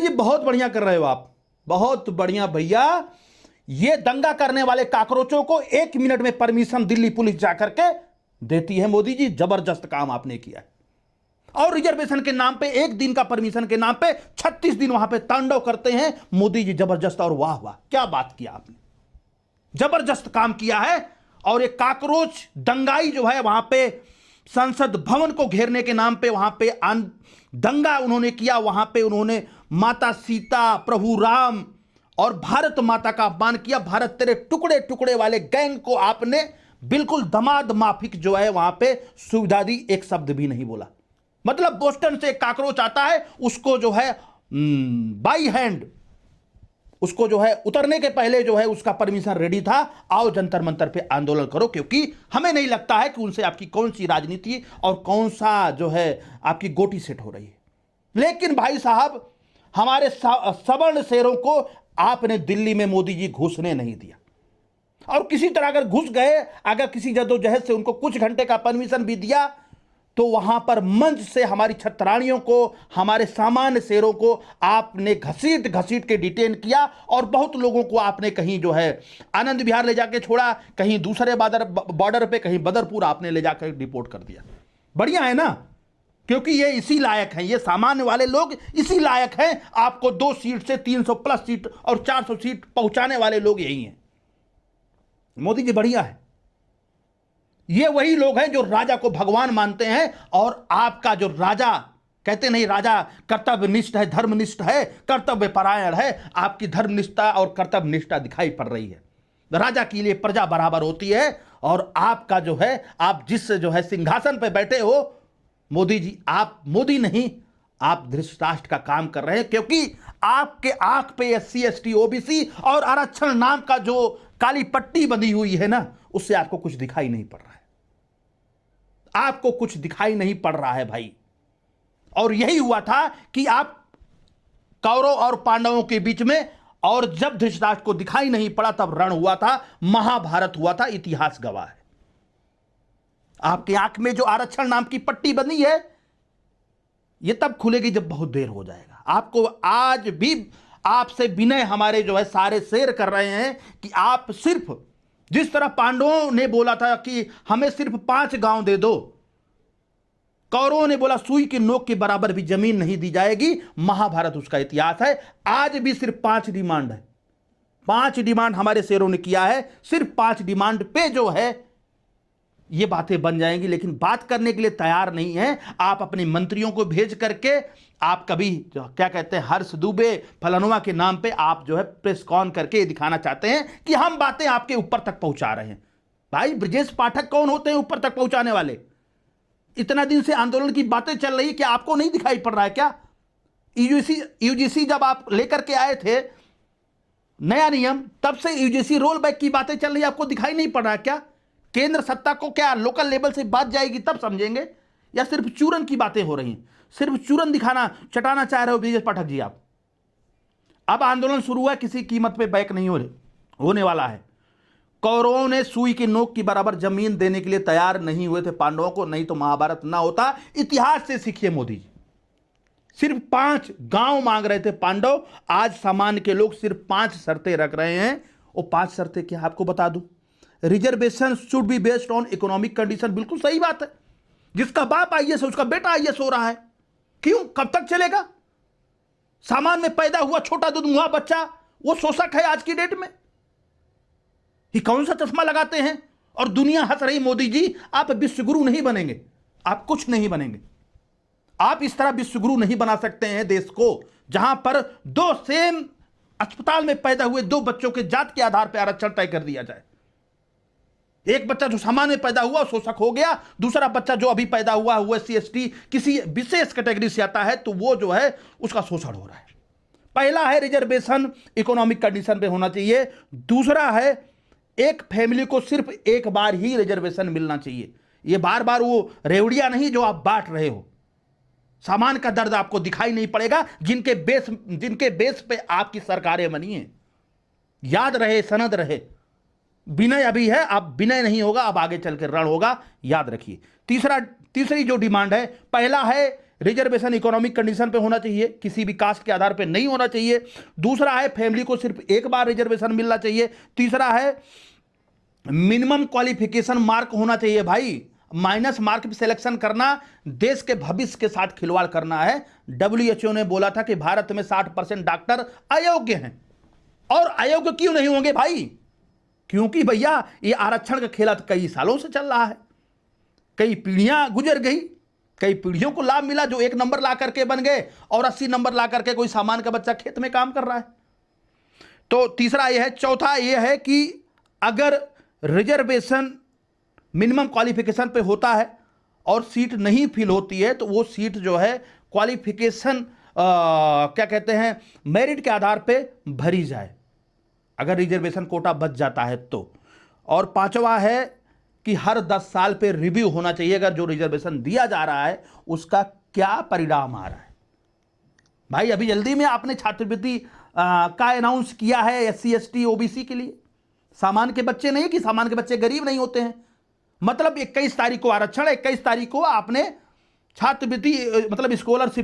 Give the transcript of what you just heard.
जी बहुत बढ़िया कर रहे हो आप, बहुत बढ़िया भैया। ये दंगा करने वाले काकरोचों को 1 मिनट में परमिशन दिल्ली पुलिस जाकर के देती है। मोदी जी जबरदस्त काम आपने किया है। और रिजर्वेशन के नाम पे 1 दिन का परमिशन के नाम पे 36 दिन वहां पे तांडव करते हैं। मोदी जी जबरदस्त, और वाह वाह क्या बात किया आपने, जबरदस्त काम किया है। और एक काकरोच दंगाई जो है वहां पे संसद भवन को घेरने के नाम पे वहां पे दंगा उन्होंने किया। वहां पे उन्होंने माता सीता, प्रभु राम और भारत माता का अपमान किया। भारत तेरे टुकड़े टुकड़े वाले गैंग को आपने बिल्कुल दमाद माफिक जो है वहां पे सुविधा दी, एक शब्द भी नहीं बोला। मतलब बोस्टन से एक काकरोच आता है, उसको जो है बाई हैंड, उसको जो है उतरने के पहले जो है उसका परमिशन रेडी था, आओ जंतर मंतर पे आंदोलन करो, क्योंकि हमें नहीं लगता है कि उनसे आपकी कौन सी राजनीति और कौन सा जो है आपकी गोटी सेट हो रही है। लेकिन भाई साहब, हमारे सवर्ण शेरों को आपने दिल्ली में मोदी जी घुसने नहीं दिया। और किसी तरह अगर घुस गए, अगर किसी जद्दोजहद से उनको कुछ घंटे का परमिशन भी दिया, तो वहां पर मंच से हमारी छतरानियों को, हमारे सामान्य शेरों को आपने घसीट घसीट के डिटेन किया। और बहुत लोगों को आपने कहीं जो है आनंद विहार ले जाके छोड़ा, कहीं दूसरे बॉर्डर पे, कहीं बदरपुर आपने ले जाकर डिपोर्ट कर दिया। बढ़िया है ना, क्योंकि ये इसी लायक हैं, ये सामान्य वाले लोग इसी लायक हैं। आपको 2 सीट से 300 प्लस सीट और 400 सीट पहुंचाने वाले लोग यही हैं। मोदी जी बढ़िया है। ये वही लोग हैं जो राजा को भगवान मानते हैं। और आपका जो राजा, कहते नहीं राजा कर्तव्यनिष्ठ है, धर्मनिष्ठ है, कर्तव्य परायण है, आपकी धर्मनिष्ठा और कर्तव्य निष्ठा दिखाई पड़ रही है। राजा के लिए प्रजा बराबर होती है। और आपका जो है, आप जिस जो है सिंहासन पे बैठे हो मोदी जी, आप मोदी नहीं, आप धृतराष्ट्र का काम कर रहे हैं। क्योंकि आपके आंख पे SC ST OBC और आरक्षण नाम का जो काली पट्टी बंधी हुई है ना, उससे आपको कुछ दिखाई नहीं पड़ रहा है, आपको कुछ दिखाई नहीं पड़ रहा है भाई। और यही हुआ था कि आप कौरव और पांडवों के बीच में, और जब धृतराष्ट्र को दिखाई नहीं पड़ा तब रण हुआ था, महाभारत हुआ था, इतिहास गवाह है। आपकी आंख में जो आरक्षण नाम की पट्टी बनी है, यह तब खुलेगी जब बहुत देर हो जाएगा। आपको आज भी आपसे विनय हमारे जो है सारे शेर कर रहे हैं कि आप सिर्फ, जिस तरह पांडवों ने बोला था कि हमें सिर्फ 5 गांव दे दो, कौरवों ने बोला सुई की नोक के बराबर भी जमीन नहीं दी जाएगी। महाभारत उसका इतिहास है। आज भी सिर्फ 5 डिमांड है, 5 डिमांड हमारे शेरों ने किया है। सिर्फ 5 डिमांड पे जो है ये बातें बन जाएंगी, लेकिन बात करने के लिए तैयार नहीं है। आप अपने मंत्रियों को भेज करके, आप कभी क्या कहते हैं, हर्ष दुबे फलानुमा के नाम पे आप जो है प्रेस कॉन करके ये दिखाना चाहते हैं कि हम बातें आपके ऊपर तक पहुंचा रहे हैं। भाई ब्रजेश पाठक कौन होते हैं ऊपर तक पहुंचाने वाले? इतना दिन से आंदोलन की बातें चल रही है, क्या आपको नहीं दिखाई पड़ रहा है क्या? यूजीसी जब आप लेकर के आए थे नया नियम, तब से यूजीसी रोल बैक की बातें चल रही है, आपको दिखाई नहीं पड़ रहा है क्या? केंद्र सत्ता को क्या लोकल लेवल से बात जाएगी तब समझेंगे, या सिर्फ चूरन की बातें हो रही हैं? सिर्फ चूरन दिखाना, चटाना चाह रहे हो ब्रजेश पाठक जी आप। अब आंदोलन शुरू हुआ, किसी कीमत पे बैक नहीं होने वाला है। कौरवों ने सुई की नोक की बराबर जमीन देने के लिए तैयार नहीं हुए थे पांडवों को, नहीं तो महाभारत ना होता। इतिहास से सीखिए मोदी जी। सिर्फ 5 गांव मांग रहे थे पांडव, आज सामान्य के लोग सिर्फ 5 शर्तें रख रहे हैं। और 5 शर्तें क्या आपको बता दूं? Reservation should be based on economic condition. बिल्कुल सही बात है। जिसका बाप IAS है उसका बेटा IAS हो रहा है, क्यों? कब तक चलेगा? सामान्य में पैदा हुआ छोटा दूध मुहा बच्चा वो शोषक है आज की डेट में। ये कौन सा चश्मा लगाते हैं? और दुनिया हंस रही, मोदी जी आप विश्वगुरु नहीं बनेंगे, आप कुछ नहीं बनेंगे। आप इस तरह विश्वगुरु नहीं बना सकते हैं देश को, जहां पर 2 सेम अस्पताल में पैदा हुए 2 बच्चों के जात के आधार पर आरक्षण तय कर दिया जाए। एक बच्चा जो सामान्य में पैदा हुआ शोषक हो गया, दूसरा बच्चा जो अभी पैदा हुआ वो SC ST किसी विशेष कैटेगरी से आता है तो वो जो है उसका शोषण हो रहा है। पहला है रिजर्वेशन इकोनॉमिक कंडीशन पे होना चाहिए। दूसरा है एक फैमिली को सिर्फ एक बार ही रिजर्वेशन मिलना चाहिए। ये बार बार वो रेवड़िया नहीं जो आप बांट रहे हो। सामान का दर्द आपको दिखाई नहीं पड़ेगा, जिनके बेस पे आपकी सरकारें बनी हैं। याद रहे, सनद रहे, विनय अभी है, अब विनय नहीं होगा, अब आगे चल के रण होगा, याद रखिए। तीसरी जो डिमांड है, पहला है रिजर्वेशन इकोनॉमिक कंडीशन पे होना चाहिए, किसी भी कास्ट के आधार पे नहीं होना चाहिए। दूसरा है फैमिली को सिर्फ एक बार रिजर्वेशन मिलना चाहिए। तीसरा है मिनिमम क्वालिफिकेशन मार्क होना चाहिए भाई, माइनस मार्क पे सिलेक्शन करना देश के भविष्य के साथ खिलवाड़ करना है। WHO ने बोला था कि भारत में 60% डॉक्टर अयोग्य हैं। और अयोग्य क्यों नहीं होंगे भाई? क्योंकि भैया ये आरक्षण का खेला तो कई सालों से चल रहा है, कई पीढ़ियां गुजर गई, कई पीढ़ियों को लाभ मिला जो 1 नंबर ला करके बन गए और 80 नंबर ला करके कोई सामान्य का बच्चा खेत में काम कर रहा है। तो तीसरा यह है। चौथा यह है कि अगर रिजर्वेशन मिनिमम क्वालिफिकेशन पे होता है और सीट नहीं फिल होती है तो वो सीट जो है क्वालिफिकेशन क्या कहते हैं मेरिट के आधार पे भरी जाए, अगर रिजर्वेशन कोटा बच जाता है तो। और पांचवा है कि हर 10 साल पे रिव्यू होना चाहिए, अगर जो रिजर्वेशन दिया जा रहा है उसका क्या परिणाम आ रहा है। भाई अभी जल्दी में आपने छात्रवृत्ति का अनाउंस किया है SC ST OBC के लिए, सामान्य के बच्चे नहीं, कि सामान्य के बच्चे गरीब नहीं होते हैं। मतलब 21 तारीख को आरक्षण, 21 तारीख को आपने छात्रवृत्ति मतलब स्कॉलरशिप